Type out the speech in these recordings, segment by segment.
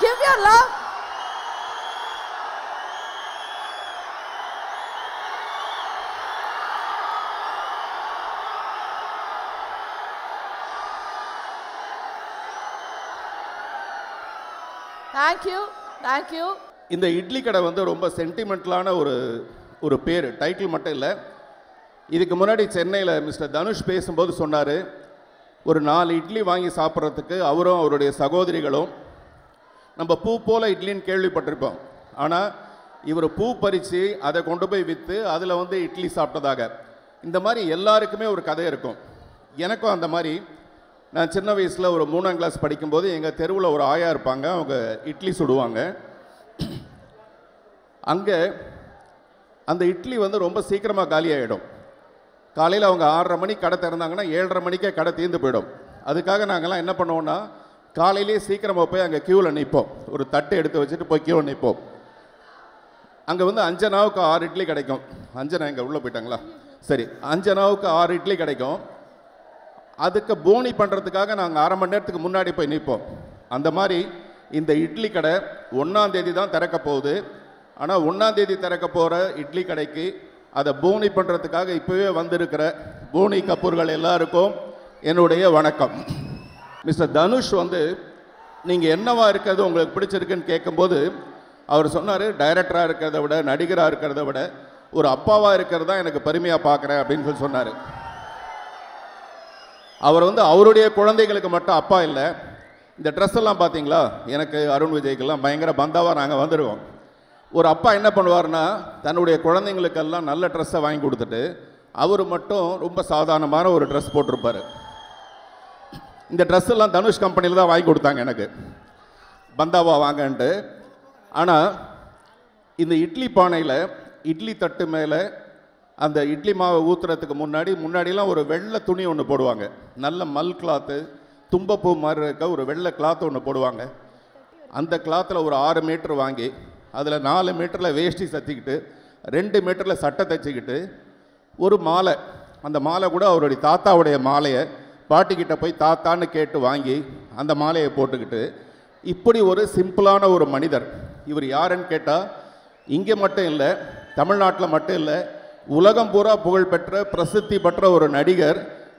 Give your love. Thank you. Thank you. இந்த இட்லி கடை வந்து ரொம்ப சென்டிமெண்டலான ஒரு பேர், டைட்டில் மட்டும் இல்லை. இதுக்கு முன்னாடி சென்னையில் மிஸ்டர் தனுஷ் பேசும்போது சொன்னார், ஒரு 4 இட்லி வாங்கி சாப்பிட்றதுக்கு அவரும் அவருடைய சகோதரிகளும் நம்ம பூ போல் இட்லின்னு கேள்விப்பட்டிருப்போம். ஆனால் இவர் பூ பறித்து அதை கொண்டு போய் விற்று அதில் வந்து இட்லி சாப்பிட்டதாக. இந்த மாதிரி எல்லாருக்குமே ஒரு கதை இருக்கும். எனக்கும் அந்த மாதிரி, நான் சின்ன வயசில் ஒரு 3ஆம் கிளாஸ் படிக்கும்போது எங்கள் தெருவில் ஒரு ஆயா இருப்பாங்க, அவங்க இட்லி சுடுவாங்க. அங்கே அந்த இட்லி வந்து ரொம்ப சீக்கிரமாக காலி ஆகிடும். காலையில் அவங்க 6:30 மணிக்கு கடை திறந்தாங்கன்னா 7:30 மணிக்கே கடை தீர்ந்து போயிடும். அதுக்காக நாங்கள்லாம் என்ன பண்ணுவோன்னா, காலையிலே சீக்கிரமாக போய் அங்கே க்யூவில் நிற்போம். ஒரு தட்டு எடுத்து வச்சுட்டு போய் க்யூவில் நிற்போம். அங்கே வந்து 5 அணாவுக்கு 6 இட்லி கிடைக்கும். 5 அணா இங்கே உள்ளே போயிட்டாங்களா? சரி, 5 அணாவுக்கு 6 இட்லி கிடைக்கும். அதுக்கு போனி பண்ணுறதுக்காக நாங்கள் 1/2 மணி நேரத்துக்கு முன்னாடி போய் நிற்போம். அந்த மாதிரி இந்த இட்லி கடை 1ஆம் தேதி தான் திறக்க போகுது. ஆனால் 1ஆம் தேதி திறக்க போகிற இட்லி கடைக்கு அதை போனி பண்ணுறதுக்காக இப்போவே வந்திருக்கிற போனி கப்பூர்கள் எல்லாருக்கும் என்னுடைய வணக்கம். மிஸ்டர் தனுஷ் வந்து நீங்கள் என்னவா இருக்கிறது உங்களுக்கு பிடிச்சிருக்குன்னு கேட்கும்போது அவர் சொன்னார், டைரக்டராக இருக்கிறத விட, நடிகராக இருக்கிறத விட ஒரு அப்பாவாக இருக்கிறது தான் எனக்கு பெருமையாக பார்க்குறேன் அப்படின்னு சொல்லி சொன்னார். அவர் வந்து அவருடைய குழந்தைகளுக்கு மட்டும் அப்பா இல்லை. இந்த ட்ரெஸ் எல்லாம் பார்த்தீங்களா, எனக்கு அருண் விஜய்க்கெல்லாம் பயங்கர பந்தாவாக நாங்கள் வந்துடுவோம். ஒரு அப்பா என்ன பண்ணுவார்னா, தன்னுடைய குழந்தைங்களுக்கெல்லாம் நல்ல ட்ரெஸ்ஸை வாங்கி கொடுத்துட்டு அவர் மட்டும் ரொம்ப சாதாரணமான ஒரு ட்ரெஸ் போட்டிருப்பார். இந்த ட்ரெஸ் எல்லாம் தனுஷ் கம்பெனியில் தான் வாங்கி கொடுத்தாங்க எனக்கு, பந்தாவா வாங்கன்ட்டு. ஆனால் இந்த இட்லி பானையில் இட்லி தட்டு மேலே அந்த இட்லி மாவை ஊற்றுறதுக்கு முன்னாடிலாம் ஒரு வெள்ளை துணி ஒன்று போடுவாங்க. நல்ல மல் கிளாத்து, தும்பப்பூ மாதிரி இருக்க ஒரு வெள்ளை கிளாத்து ஒன்று போடுவாங்க. அந்த கிளாத்தில் ஒரு 6 மீட்டர் வாங்கி அதில் 4 மீட்டரில் வேஷ்டி சத்திக்கிட்டு 2 மீட்டரில் சட்டை தைச்சிக்கிட்டு ஒரு மாலை, அந்த மாலை கூட அவருடைய தாத்தாவுடைய மாலையை பாட்டிக்கிட்ட போய் தாத்தான்னு கேட்டு வாங்கி அந்த மாலையை போட்டுக்கிட்டு, இப்படி ஒரு சிம்பிளான ஒரு மனிதர். இவர் யாருன்னு கேட்டால் இங்கே மட்டும் இல்லை, தமிழ்நாட்டில் மட்டும் இல்லை, உலகம் பூரா புகழ்பெற்ற பிரசித்தி பெற்ற ஒரு நடிகர்.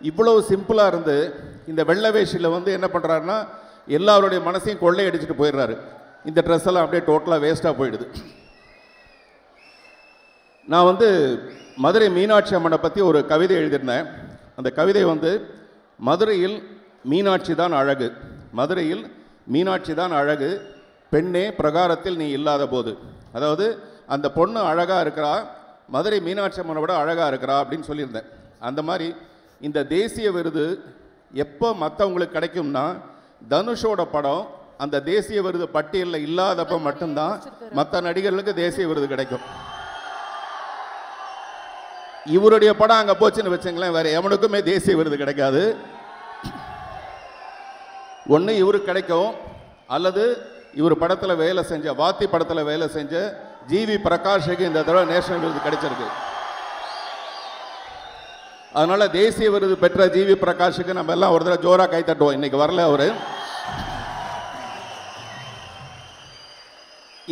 இவ்வளவு சிம்பிளாக இருந்து இந்த வெள்ளை வேஷியில் வந்து என்ன பண்ணுறாருன்னா, எல்லாருடைய மனசையும் கொள்ளையடிச்சிட்டு போயிடுறாரு. இந்த ட்ரெஸ் எல்லாம் அப்படியே டோட்டலாக வேஸ்ட்டாக போயிடுது. நான் வந்து மதுரை மீனாட்சி அம்மனை பற்றி ஒரு கவிதை எழுதியிருந்தேன். அந்த கவிதை வந்து, மதுரையில் மீனாட்சி தான் அழகு, மதுரையில் மீனாட்சி தான் அழகு, பெண்ணே பிரகாரத்தில் நீ இல்லாத போது. அதாவது அந்த பொண்ணு அழகாக இருக்கிறா, மதுரை மீனாட்சி அம்மனை விட அழகாக இருக்கிறா அப்படின்னு சொல்லியிருந்தேன். அந்த மாதிரி இந்த தேசிய விருது எப்போ மற்றவங்களுக்கு கிடைக்கும்னா, தனுஷோட படம் அந்த தேசிய விருது பட்டியலில் இல்லாதப்போ மட்டும்தான் மற்ற நடிகர்களுக்கு தேசிய விருது கிடைக்கும். இவருடைய படம் அங்கே போச்சுன்னு வச்சுங்களேன், வேறு எவனுக்குமே தேசிய விருது கிடைக்காது. ஒன்று இவருக்கு கிடைக்கும், அல்லது இவர் படத்தில் வேலை செஞ்ச, வாத்தி படத்தில் வேலை செஞ்ச ஜிவி பிரகாஷுக்கு இந்த தடவை நேஷனல் விருது கிடைச்சிருக்கு. அதனால் தேசிய விருது பெற்ற ஜிவி பிரகாஷுக்கு நம்ம எல்லாம் ஒரு தடவை ஜோராக கை தட்டுவோம். இன்றைக்கி வரல அவர்.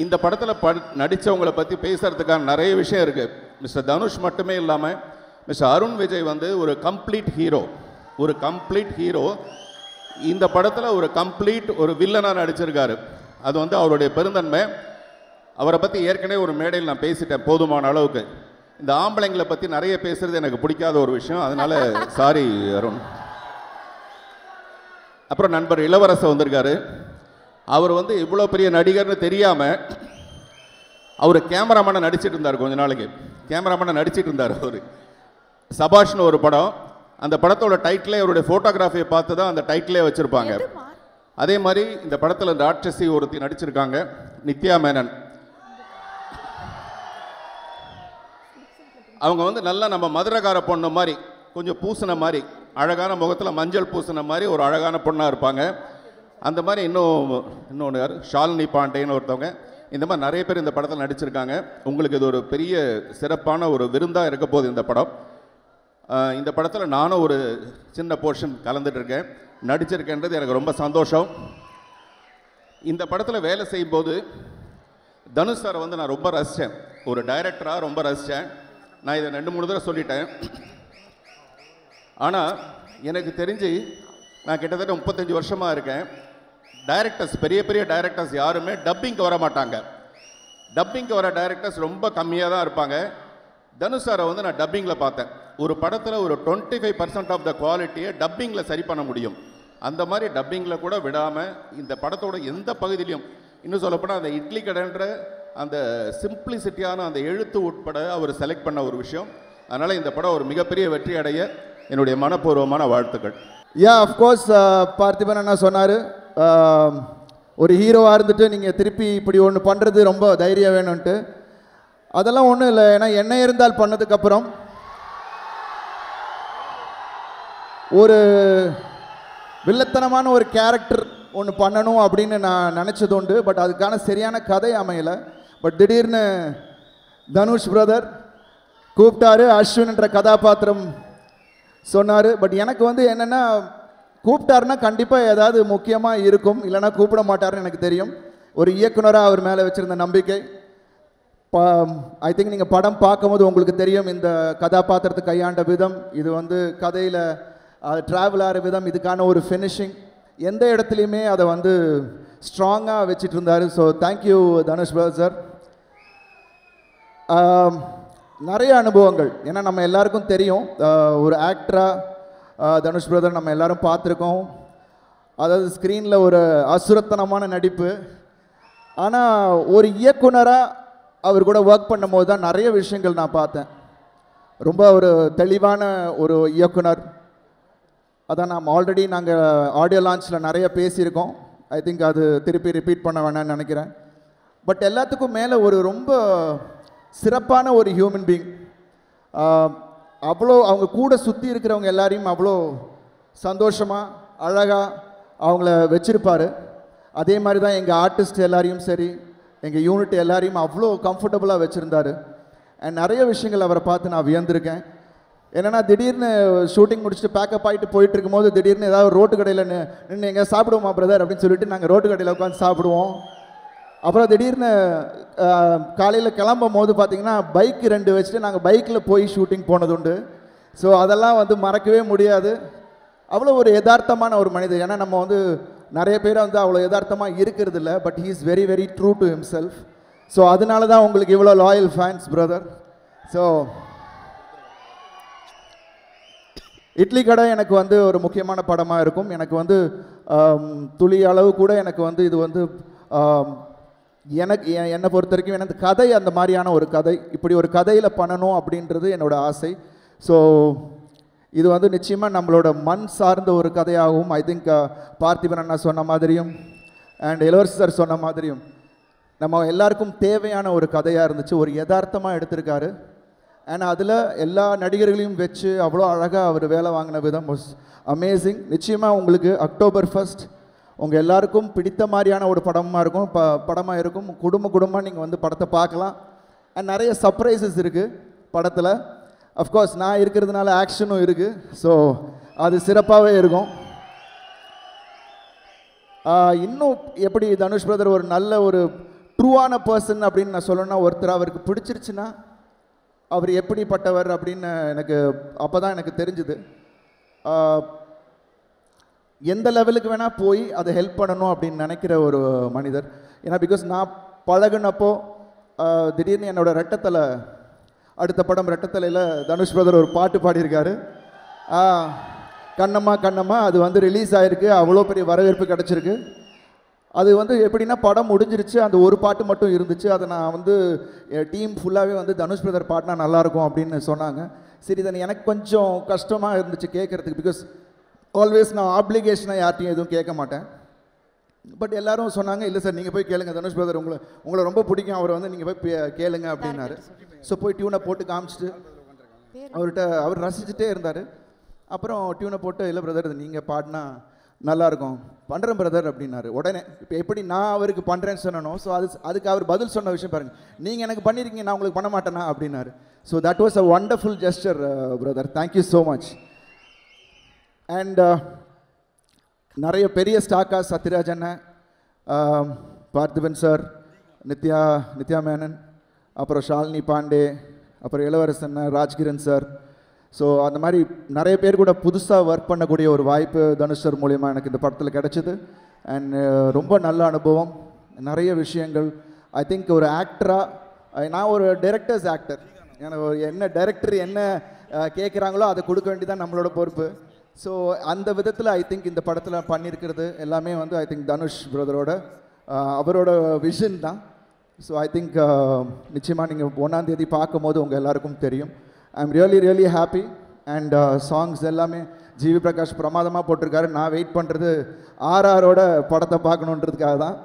இந்த படத்தில் நடித்தவங்களை பற்றி பேசுகிறதுக்கான நிறைய விஷயம் இருக்குது. மிஸ்டர் தனுஷ் மட்டுமே இல்லாமல் மிஸ்டர் அருண் விஜய் வந்து ஒரு கம்ப்ளீட் ஹீரோ. இந்த படத்தில் ஒரு வில்லனாக நடிச்சிருக்காரு. அது வந்து அவருடைய பெருந்தன்மை. அவரை பற்றி ஏற்கனவே ஒரு மேடையில் நான் பேசிட்டேன் போதுமான அளவுக்கு. இந்த ஆம்பளைங்களை பற்றி நிறைய பேசுகிறது எனக்கு பிடிக்காத ஒரு விஷயம், அதனால் சாரி அருண். அப்புறம் நண்பர் இளவரசர் வந்திருக்காரு. அவர் வந்து இவ்வளோ பெரிய நடிகர்னு தெரியாமல் அவர் கேமராமேனாக நடிச்சிட்டு இருந்தார். கொஞ்ச நாளைக்கு கேமராமேனாக நடிச்சிட்டு இருந்தார். அவர் சபாஷ்னு ஒரு படம், அந்த படத்தோட டைட்டிலே அவருடைய ஃபோட்டோகிராஃபியை பார்த்து தான் அந்த டைட்டிலே வச்சுருப்பாங்க. அதே மாதிரி இந்த படத்தில் ராட்சசி ஒருத்தி நடிச்சிருக்காங்க, நித்யா மேனன். அவங்க வந்து நல்லா நம்ம மதுரகார பொண்ணு மாதிரி, கொஞ்சம் பூசின மாதிரி, அழகான முகத்தில் மஞ்சள் பூசின மாதிரி ஒரு அழகான பொண்ணாக இருப்பாங்க. அந்த மாதிரி இன்னொன்று யார், ஷாலினி பாண்டேன்னு ஒருத்தவங்க. இந்த மாதிரி நிறைய பேர் இந்த படத்தில் நடிச்சிருக்காங்க. உங்களுக்கு இது ஒரு பெரிய சிறப்பான ஒரு விருந்தாக இருக்க போகுது இந்த படம். இந்த படத்தில் நானும் ஒரு சின்ன போர்ஷன் கலந்துட்டுருக்கேன், நடிச்சிருக்கேன்றது எனக்கு ரொம்ப சந்தோஷம். இந்த படத்தில் வேலை செய்யும்போது தனுஷ் சாரை வந்து நான் ரொம்ப ரசித்தேன். ஒரு டைரக்டராக ரொம்ப ரசித்தேன். நான் இதை 2-3 தடவை சொல்லிட்டேன். ஆனால் எனக்கு தெரிஞ்சு நான் கிட்டத்தட்ட 35 வருஷமாக இருக்கேன். டைரக்டர்ஸ், பெரிய பெரிய டைரக்டர்ஸ் யாருமே டப்பிங்க்கு வர மாட்டாங்க. டப்பிங்க்கு வர டைரக்டர்ஸ் ரொம்ப கம்மியாக தான் இருப்பாங்க. தனுஷ் சாரை வந்து நான் டப்பிங்கில் பார்த்தேன். ஒரு படத்தில் ஒரு 25% ஆஃப் த குவாலிட்டியை டப்பிங்கில் சரி பண்ண முடியும். அந்த மாதிரி டப்பிங்கில் கூட விடாமல் இந்த படத்தோட எந்த பகுதியிலையும், இன்னும் சொல்லப்போனால் அந்த இட்லி கடைன்ற அந்த சிம்பிளிசிட்டியான அந்த எழுத்து உட்பட அவர் செலக்ட் பண்ண ஒரு விஷயம். அதனால் இந்த படம் ஒரு மிகப்பெரிய வெற்றி அடைய என்னுடைய மனப்பூர்வமான வாழ்த்துக்கள். அஃப்கோர்ஸ் பார்த்திபன் அண்ணா சொன்னார், ஒரு ஹீரோவாக இருந்துட்டு நீங்கள் திருப்பி இப்படி ஒன்று பண்ணுறது ரொம்ப தைரியம் வேணும்ன்ட்டு. அதெல்லாம் ஒன்றும் இல்லை. ஏன்னா என்ன இருந்தால் பண்ணதுக்கப்புறம் ஒரு வில்லத்தனமான ஒரு கேரக்டர் ஒன்று பண்ணணும் அப்படின்னு நான் நினச்சது உண்டு. பட் அதுக்கான சரியான கதை அமையலை. பட் திடீர்னு தனுஷ் பிரதர் கூப்பிட்டாரு, அஸ்வின்ன்ற கதாபாத்திரம் சொன்னார். பட் எனக்கு வந்து என்னென்னா, கூப்பிட்டாருன்னா கண்டிப்பாக ஏதாவது முக்கியமாக இருக்கும், இல்லைனா கூப்பிட மாட்டாருன்னு எனக்கு தெரியும். ஒரு இயக்குனராக அவர் மேலே வச்சுருந்த நம்பிக்கை. ஐ திங்க் நீங்கள் படம் பார்க்கும்போது உங்களுக்கு தெரியும் இந்த கதாபாத்திரத்தை கையாண்ட விதம், இது வந்து கதையில் ட்ராவல் ஆகிற விதம், இதுக்கான ஒரு ஃபினிஷிங், எந்த இடத்துலையுமே அதை வந்து ஸ்ட்ராங்காக வச்சுட்டு இருந்தார். So thank you Dhanush brother sir. நிறைய அனுபவங்கள், ஏன்னா நம்ம எல்லாருக்கும் தெரியும் ஒரு ஆக்டராக தனுஷ் பிரதர் நம்ம எல்லாரும் பார்த்துருக்கோம். அதாவது ஸ்க்ரீனில் ஒரு அசுரத்தனமான நடிப்பு. ஆனால் ஒரு இயக்குனராக அவர் கூட ஒர்க் பண்ணும்போது தான் நிறைய விஷயங்கள் நான் பார்த்தேன். ரொம்ப ஒரு தெளிவான ஒரு இயக்குனர். அதான் நாங்கள் ஆடியோ லான்ச்சில் நிறைய பேசியிருக்கோம். ஐ திங்க் அது திருப்பி ரிப்பீட் பண்ண வேணாம்னு நினைக்கிறேன். பட் எல்லாத்துக்கும் மேலே ஒரு ரொம்ப சிறப்பான ஒரு ஹியூமன் பீயிங். அவ்வளோ அவங்க கூட சுற்றி இருக்கிறவங்க எல்லாரையும் அவ்வளோ சந்தோஷமாக அழகாக அவங்கள வச்சுருப்பார். அதே மாதிரி தான் எங்கள் ஆர்டிஸ்ட் எல்லாரையும் சரி, எங்கள் யூனிட் எல்லாரையும் அவ்வளோ கம்ஃபர்டபுளாக வச்சுருந்தார். அண்ட் நிறைய விஷயங்கள் அவரை பார்த்து நான் வியந்திருக்கேன். என்னென்னா, திடீர்னு ஷூட்டிங் முடிச்சுட்டு பேக்கப் ஆகிட்டு போயிட்டு இருக்கும்போது திடீர்னு ஏதாவது ரோட்டு கடையில் நின்று எங்கே சாப்பிடுவோமா பிரதர் அப்படின்னு சொல்லிட்டு நாங்கள் ரோட்டு கடையில் உட்காந்து சாப்பிடுவோம். அப்புறம் திடீர்னு காலையில் கிளம்பும் போது பார்த்திங்கன்னா பைக் 2 வச்சுட்டு நாங்கள் பைக்கில் போய் ஷூட்டிங் போனது உண்டு. ஸோ அதெல்லாம் வந்து மறக்கவே முடியாது. அவ்வளோ ஒரு யதார்த்தமான ஒரு மனிதர். ஏன்னா நம்ம வந்து நிறைய பேர் வந்து அவ்வளோ யதார்த்தமாக இருக்கிறது இல்லை. But he is very very true to himself. So அதனால தான் உங்களுக்கு இவ்வளோ loyal fans brother. So idli கடை எனக்கு வந்து ஒரு முக்கியமான படமாக இருக்கும். எனக்கு வந்து துளி அளவு கூட எனக்கு வந்து இது வந்து என்னை பொறுத்த வரைக்கும் எனக்கு கதை அந்த மாதிரியான ஒரு கதை, இப்படி ஒரு கதையில் பண்ணணும் அப்படின்றது என்னோடய ஆசை. ஸோ இது வந்து நிச்சயமாக நம்மளோட மண் சார்ந்த ஒரு கதையாகவும், ஐ திங்க் பார்த்திபன் அண்ணா சொன்ன மாதிரியும் அண்ட் இளவரசி சார் சொன்ன மாதிரியும் நம்ம எல்லாருக்கும் தேவையான ஒரு கதையாக இருந்துச்சு. ஒரு யதார்த்தமாக எடுத்திருக்காரு. அண்ட் அதில் எல்லா நடிகர்களையும் வச்சு அவ்வளோ அழகாக அவர் வேலை வாங்கின விதம் வாஸ் அமேசிங். நிச்சயமாக உங்களுக்கு October 1 உங்கள் எல்லாருக்கும் பிடித்த மாதிரியான ஒரு படமாக இருக்கும். குடும்பமாக நீங்கள் வந்து படத்தை பார்க்கலாம். அண்ட் நிறைய சர்ப்ரைசஸ் இருக்குது படத்தில். அஃப்கோர்ஸ் நான் இருக்கிறதுனால ஆக்ஷனும் இருக்குது. ஸோ அது சிறப்பாகவே இருக்கும். இன்னும் எப்படி தனுஷ் பிரதர் ஒரு நல்ல ஒரு ட்ரூவான பர்சன் அப்படின்னு நான் சொல்லணும்னா, ஒருத்தர் அவருக்கு பிடிச்சிருச்சுன்னா அவர் எப்படிப்பட்டவர் அப்படின்னு எனக்கு அப்போ தான் எனக்கு தெரிஞ்சுது. எந்த லெவலுக்கு வேணால் போய் அதை ஹெல்ப் பண்ணணும் அப்படின்னு நினைக்கிற ஒரு மனிதர். ஏன்னா பிகாஸ் நான் பழகுனப்போ திடீர்னு என்னோடய ரெட்டத்தலை, அடுத்த படம் ரெட்டத்தலையில் தனுஷ் பிரதர் ஒரு பாட்டு பாடியிருக்காரு, கண்ணம்மா கண்ணம்மா. அது வந்து ரிலீஸ் ஆகிருக்கு. அவ்வளோ பெரிய வரவேற்பு கிடச்சிருக்கு. அது வந்து எப்படின்னா படம் முடிஞ்சிருச்சு, அந்த ஒரு பாட்டு மட்டும் இருந்துச்சு. அதை நான் வந்து டீம் ஃபுல்லாகவே வந்து தனுஷ் பிரதர் பாடினா நல்லாயிருக்கும் அப்படின்னு சொன்னாங்க. சரி, இதை எனக்கு கொஞ்சம் கஷ்டமாக இருந்துச்சு கேட்குறதுக்கு. பிகாஸ் ஆல்வேஸ் நான் ஆப்ளிகேஷனாக யார்ட்டையும் எதுவும் கேட்க மாட்டேன். பட் எல்லாரும் சொன்னாங்க, இல்லை சார் நீங்கள் போய் கேளுங்க, தனுஷ் பிரதர் உங்களை ரொம்ப பிடிக்கும், அவரை வந்து நீங்கள் போய் கேளுங்க அப்படின்னாரு. ஸோ போய் டியூனை போட்டு காமிச்சிட்டு அவர்கிட்ட அவர் ரசிச்சுட்டே இருந்தார். அப்புறம் டியூனை போட்டு, இல்லை பிரதர் நீங்கள் பாடினா நல்லாயிருக்கும், பண்ணுறேன் பிரதர் அப்படின்னாரு. உடனே இப்போ எப்படி நான் அவருக்கு பண்ணுறேன்னு சொன்னனோ, ஸோ அதுக்கு அவர் பதில் சொன்ன விஷயம் பாருங்கள், நீங்கள் எனக்கு பண்ணியிருக்கீங்க, நான் உங்களுக்கு பண்ண மாட்டேனா அப்படின்னாரு. So that was a wonderful gesture brother. Thank you so much. And நிறைய பெரிய ஸ்டாக்கா சத்யராஜ் அண்ணன், பார்த்திபன் சார், நித்யா மேனன், அப்புறம் ஷாலினி பாண்டே, அப்புறம் இளவரசன் ராஜ்கிரண் சார். ஸோ அந்த மாதிரி நிறைய பேர் கூட புதுசாக ஒர்க் பண்ணக்கூடிய ஒரு வாய்ப்பு தனுஷ் சார் மூலிமா எனக்கு இந்த படத்தில் கிடச்சிது. அண்ட் ரொம்ப நல்ல அனுபவம், நிறைய விஷயங்கள். ஐ திங்க் ஒரு ஆக்டராக, நான் ஒரு டைரக்டர்ஸ் ஆக்டர், எனக்கு என்ன டைரக்டர் என்ன கேட்குறாங்களோ அதை கொடுக்க வேண்டியதான் நம்மளோட பொறுப்பு. ஸோ அந்த விதத்தில் ஐ திங்க் இந்த படத்தில் பண்ணியிருக்கிறது எல்லாமே வந்து ஐ திங்க் தனுஷ் பிரதரோட அவரோட விஷன் தான். ஸோ ஐ திங்க் நிச்சயமாக நீங்கள் 1ஆம் தேதி பார்க்கும்போது உங்கள் எல்லாருக்கும் தெரியும். I am really happy. And songs எல்லாமே ஜிவி பிரகாஷ் பிரமாதமாக போட்டிருக்காரு. நான் வெயிட் பண்ணுறது ஆர்ஆரோட படத்தை பார்க்கணுன்றதுக்காக தான்.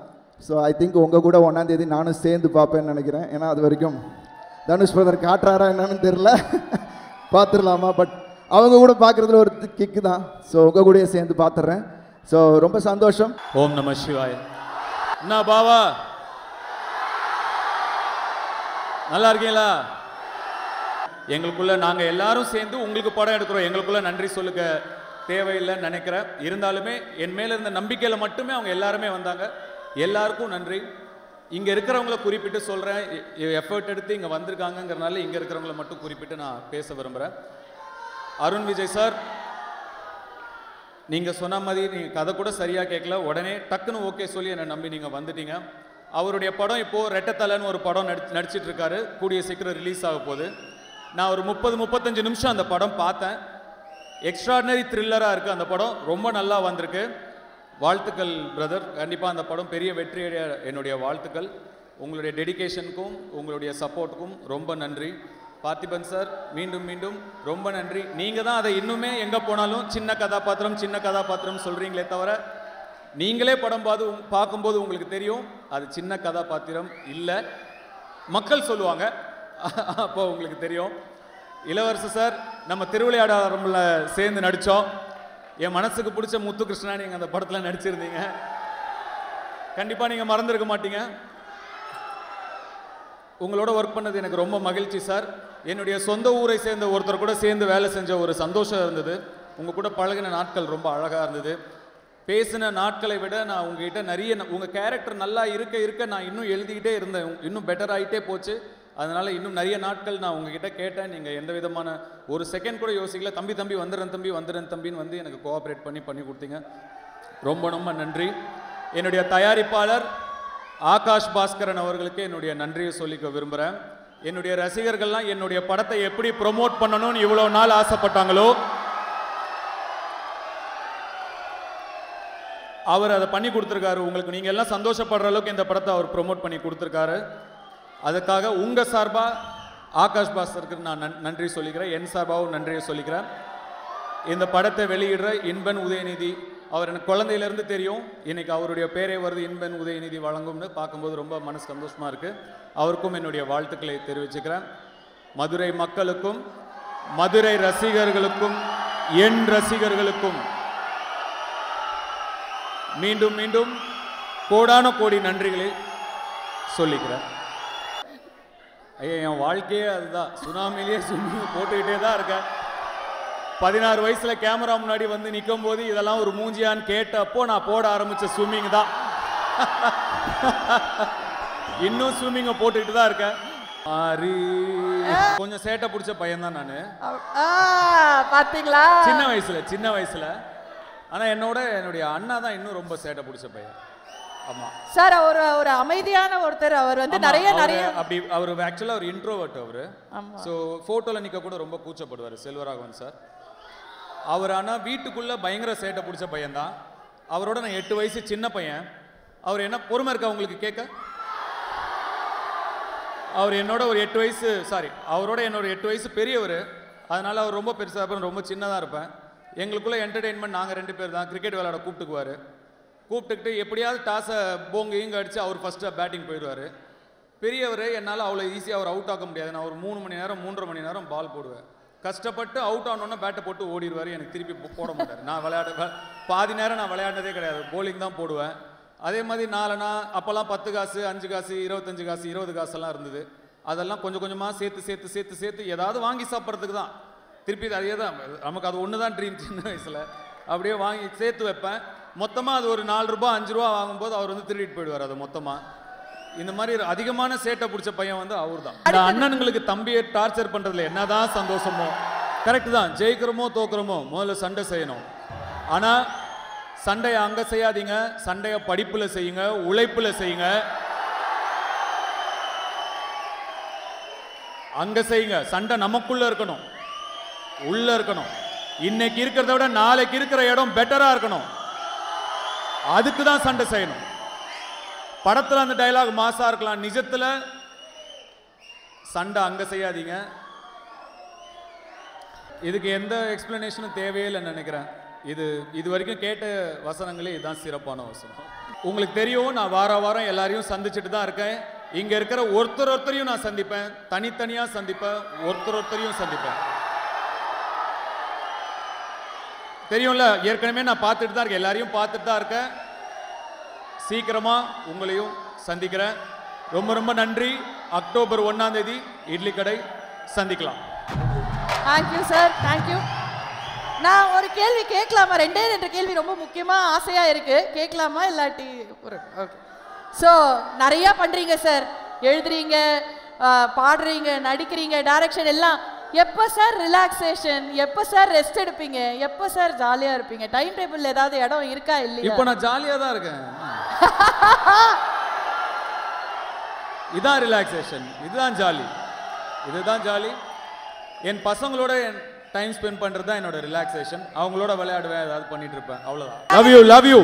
ஸோ ஐ திங்க் உங்கள் கூட 1ஆம் தேதி நானும் சேர்ந்து பார்ப்பேன்னு நினைக்கிறேன். ஏன்னா அது வரைக்கும் தனுஷ் பிரதர் காட்டுறாரா என்னன்னு தெரில, பார்த்துடலாமா, பட் அவங்க கூட பார்க்குறதுல ஒரு கிக்கு தான். ஸோ உங்கள் கூடயே சேர்ந்து பார்த்துட்றேன். ஸோ ரொம்ப சந்தோஷம். ஓம் நம சிவாய. என்ன பாவா, நல்லா இருக்கீங்களா? எங்களுக்குள்ள நாங்கள் எல்லாரும் சேர்ந்து உங்களுக்கு படம் எடுக்கிறோம். எங்களுக்குள்ள நன்றி சொல்லுக்க தேவையில்லைன்னு நினைக்கிறேன். இருந்தாலுமே என் மேலே இருந்த நம்பிக்கையில் மட்டுமே அவங்க எல்லாருமே வந்தாங்க. எல்லாருக்கும் நன்றி. இங்கே இருக்கிறவங்கள குறிப்பிட்டு சொல்கிறேன், எஃபர்ட் எடுத்து இங்கே வந்திருக்காங்கங்கிறனால இங்கே இருக்கிறவங்கள மட்டும் குறிப்பிட்டு நான் பேச விரும்புகிறேன். அருண் விஜய் சார், நீங்கள் சொன்ன மாதிரி நீங்கள் கதை கூட சரியாக கேட்கல, உடனே டக்குன்னு ஓகே சொல்லி என்னை நம்பி நீங்கள் வந்துட்டீங்க. அவருடைய படம் இப்போது ரெட்டத்தலைன்னு ஒரு படம் நடிச்சிட்டு இருக்காரு, கூடிய சீக்கிரம் ரிலீஸ் ஆக போகுது. நான் ஒரு 30-35 நிமிஷம் அந்த படம் பார்த்தேன். எக்ஸ்ட்ராடினரி த்ரில்லராக இருக்குது அந்த படம், ரொம்ப நல்லா வந்திருக்கு. வாழ்த்துக்கள் பிரதர், கண்டிப்பாக அந்த படம் பெரிய வெற்றியடைய என்னுடைய வாழ்த்துக்கள். உங்களுடைய டெடிகேஷனுக்கும் உங்களுடைய சப்போர்ட்டுக்கும் ரொம்ப நன்றி. பார்த்திபன் சார், மீண்டும் மீண்டும் ரொம்ப நன்றி. நீங்கள் தான் அதை இன்னுமே எங்கே போனாலும் சின்ன கதாபாத்திரம் சொல்கிறீங்களே தவிர, நீங்களே படம் பார்க்கும்போது உங்களுக்கு தெரியும் அது சின்ன கதாபாத்திரம் இல்லை, மக்கள் சொல்லுவாங்க, அப்போ உங்களுக்கு தெரியும். இளவரசு சார், நம்ம திருவிளையாடல சேர்ந்து நடித்தோம். என் மனசுக்கு பிடிச்ச முத்துகிருஷ்ணா நீங்கள் அந்த படத்தில் நடிச்சிருந்தீங்க. கண்டிப்பாக நீங்கள் மறந்துருக்க மாட்டீங்க. உங்களோட ஒர்க் பண்ணது எனக்கு ரொம்ப மகிழ்ச்சி சார். என்னுடைய சொந்த ஊரை சேர்ந்த ஒருத்தர் கூட சேர்ந்து வேலை செஞ்ச ஒரு சந்தோஷம் இருந்தது. உங்கள் கூட பழகின நாட்கள் ரொம்ப அழகாக இருந்தது. பேசின நாட்களை விட நான் உங்ககிட்ட நிறைய உங்கள் கேரக்டர் நல்லா இருக்க நான் இன்னும் எழுதிக்கிட்டே இருந்தேன், இன்னும் பெட்டர் ஆகிட்டே போச்சு. அதனால் இன்னும் நிறைய நாட்கள் நான் உங்ககிட்ட கேட்டேன். நீங்கள் எந்த விதமான ஒரு செகண்ட் கூட யோசிக்கல. தம்பி வந்துடுறேன் தம்பின்னு வந்து எனக்கு கோஆப்ரேட் பண்ணி கொடுத்தீங்க. ரொம்ப நன்றி. என்னுடைய தயாரிப்பாளர் ஆகாஷ் பாஸ்கரன் அவர்களுக்கு என்னுடைய நன்றியை சொல்லிக்க விரும்புகிறேன். என்னுடைய ரசிகர்கள்லாம் என்னுடைய படத்தை எப்படி ப்ரொமோட் பண்ணணும்னு இவ்வளோ நாள் ஆசைப்பட்டாங்களோ, அவர் அதை பண்ணி கொடுத்துருக்காரு. உங்களுக்கு நீங்கள் எல்லாம் சந்தோஷப்படுற அளவுக்கு இந்த படத்தை அவர் ப்ரொமோட் பண்ணி கொடுத்துருக்காரு. அதுக்காக உங்கள் சார்பாக ஆகாஷ் பாஸ்கருக்கு நான் நன்றி சொல்லிக்கிறேன். என் சார்பாகவும் நன்றியை சொல்லிக்கிறேன். இந்த படத்தை வெளியிடுற இன்பன் உதயநிதி, அவர் எனக்கு குழந்தையிலேருந்து தெரியும். இன்றைக்கி அவருடைய பேரே வருது, இன்பன் உதயநிதி வழங்கும்னு பார்க்கும்போது ரொம்ப மனசு சந்தோஷமாக இருக்குது. அவருக்கும் என்னுடைய வாழ்த்துக்களை தெரிவிச்சுக்கிறேன். மதுரை மக்களுக்கும் மதுரை ரசிகர்களுக்கும் என் ரசிகர்களுக்கும் மீண்டும் கோடான கோடி நன்றிகளை சொல்லிக்கிறேன். ஐயா, என் வாழ்க்கையே அதுதான். சுனாமிலேயே ஸ்விம்மிங் போட்டுக்கிட்டே தான் இருக்கேன். 16 வயசில் கேமரா முன்னாடி வந்து நிற்கும் போது இதெல்லாம் ஒரு மூஞ்சியான்னு கேட்டப்போ நான் போட ஆரம்பித்த ஸ்விம்மிங் தான். இன்னும் ஸ்விம்மிங்கை போட்டுக்கிட்டு தான் இருக்கேன். கொஞ்சம் சேட்டை பிடிச்ச பையன் தான் நான். பாத்தீங்களா? சின்ன வயசுல. ஆனால் என்னுடைய அண்ணா தான் இன்னும் ரொம்ப சேட்டை பிடிச்ச பையன். ஆமா சார், ஒரு அமைதியான ஒருத்தர். அவர் வந்து நிறைய அப்படி அவர் ஆக்சுவலாக ஒரு இன்ட்ரோவர்ட். அவர் ஸோ ஃபோட்டோவில் நிற்க கூட ரொம்ப கூச்சப்படுவார். செல்வராகவன் சார் அவர். ஆனால் வீட்டுக்குள்ளே பயங்கர சேட்டை பிடிச்ச பையன் தான். அவரோட நான் 8 வயசு சின்ன பையன். அவர் என்ன பொறுமை இருக்கா உங்களுக்கு கேட்க? அவர் என்னோட ஒரு 8 வயசு அவரோட என்னோட 8 வயசு பெரியவர். அதனால் அவர் ரொம்ப பெருசாக இருப்பேன், ரொம்ப சின்னதாக இருப்பேன். எங்களுக்குள்ளே என்டர்டெயின்மெண்ட் நாங்கள் 2 பேர் தான். கிரிக்கெட் விளையாட கூப்பிட்டுக்கிட்டு எப்படியாவது டாஸை போங்க அடித்து அவர் ஃபஸ்ட்டு பேட்டிங் போயிடுவார். பெரியவர் என்னால் அவ்வளோ ஈஸியாக அவர் அவுட் ஆக முடியாது. நான் ஒரு 3.5 மணி நேரம் பால் போடுவேன். கஷ்டப்பட்டு அவுட் ஆனோன்னா பேட்டை போட்டு ஓடிடுவார். எனக்கு திருப்பி போட மாட்டார். நான் பாதி நேரம் நான் விளையாடினதே கிடையாது, போலிங் தான் போடுவேன். அதே மாதிரி அப்போல்லாம் 10 காசு 5 காசு 25 காசு 20 காசெல்லாம் இருந்தது. அதெல்லாம் கொஞ்சம் கொஞ்சமாக சேர்த்து ஏதாவது வாங்கி சாப்பிட்றதுக்கு தான். திருப்பி அதே தான் நமக்கு, அது ஒன்று தான் ட்ரீம். சின்ன வயசில் அப்படியே வாங்கி சேர்த்து வைப்பேன். மொத்தமாக அது ஒரு 4 ரூபாய் 5 ரூபா வாங்கும்போது அவர் வந்து திருடிட்டு போயிடுவார் அது மொத்தமாக. இந்த மாதிரி அதிகமான சேட்டை பிடிச்ச பையன் வந்து அவர் தான். இந்த அண்ணனுங்களுக்கு தம்பியை டார்ச்சர் பண்ணுறதுல என்னதான் சந்தோஷமோ, கரெக்டு தான். ஜெயிக்கிறோமோ தோக்குறோமோ முதல்ல சண்டை செய்யணும். ஆனால் சண்டையை அங்கே செய்யாதீங்க, சண்டையை படிப்பில் செய்யுங்க, உழைப்பில் செய்யுங்க, அங்கே செய்யுங்க. சண்டை நமக்குள்ளே இருக்கணும், உள்ளே இருக்கணும். இன்னைக்கு இருக்கிறத விட நாளைக்கு இருக்கிற இடம் பெட்டராக இருக்கணும். அதுக்கு தான் சண்டை செய்யணும். படத்தில் அந்த டைலாக் மாசா இருக்கலாம், நிஜத்தில் சண்டை அங்கே செய்யாதீங்க. இதுக்கு எந்த எக்ஸ்பிளனேஷனும் தேவையில்லைன்னு நினைக்கிறேன். இது வரைக்கும் கேட்ட வசனங்களே இதுதான் சிறப்பான வசனம். உங்களுக்கு தெரியும், நான் வாரம் எல்லாரையும் சந்திச்சுட்டு தான் இருக்கேன். இங்கே இருக்கிற ஒருத்தரையும் நான் சந்திப்பேன், தனித்தனியாக சந்திப்பேன், ஒருத்தரையும் சந்திப்பேன். தெரியும்ல, ஏற்கனவே நான் பார்த்துட்டு தான் இருக்கேன், எல்லாரையும் பார்த்துட்டு தான் இருக்கேன். சீக்கிரமாக உங்களையும் சந்திக்கிறேன். ரொம்ப ரொம்ப நன்றி. அக்டோபர் 1ஆம் தேதி இட்லி கடை சந்திக்கலாம். Thank you sir, thank you. நான் ஒரு கேள்வி கேட்கலாமா? 2 கேள்வி ரொம்ப முக்கியமாக ஆசையாக இருக்குது, கேட்கலாமா? இல்லாட்டி ஒரு ஓகே. ஸோ நிறையா பண்ணுறீங்க சார், எழுதுறீங்க, பாடுறீங்க, நடிக்கிறீங்க, டைரக்ஷன் எல்லாம். எப்போ சார் ரிலாக்ஸேஷன், எப்போ சார் ரெஸ்ட் எடுப்பீங்க, எப்போ சார் ஜாலியாக இருப்பீங்க? டைம் டேபிள் ஏதாவது இடம் இருக்கா இல்லையா? இப்போ நான் ஜாலியாக தான் இருக்கேன். இதுதான் ரிலாக்ஸேஷன், இதுதான் ஜாலி, இதுதான் ஜாலி. என் பசங்களோட டைம் ஸ்பெண்ட் பண்ணுறது தான் என்னோட ரிலாக்ஸேஷன். அவங்களோட விளையாடுவேன், ஏதாவது பண்ணிட்டு இருப்பேன், அவ்வளோதான். Love you.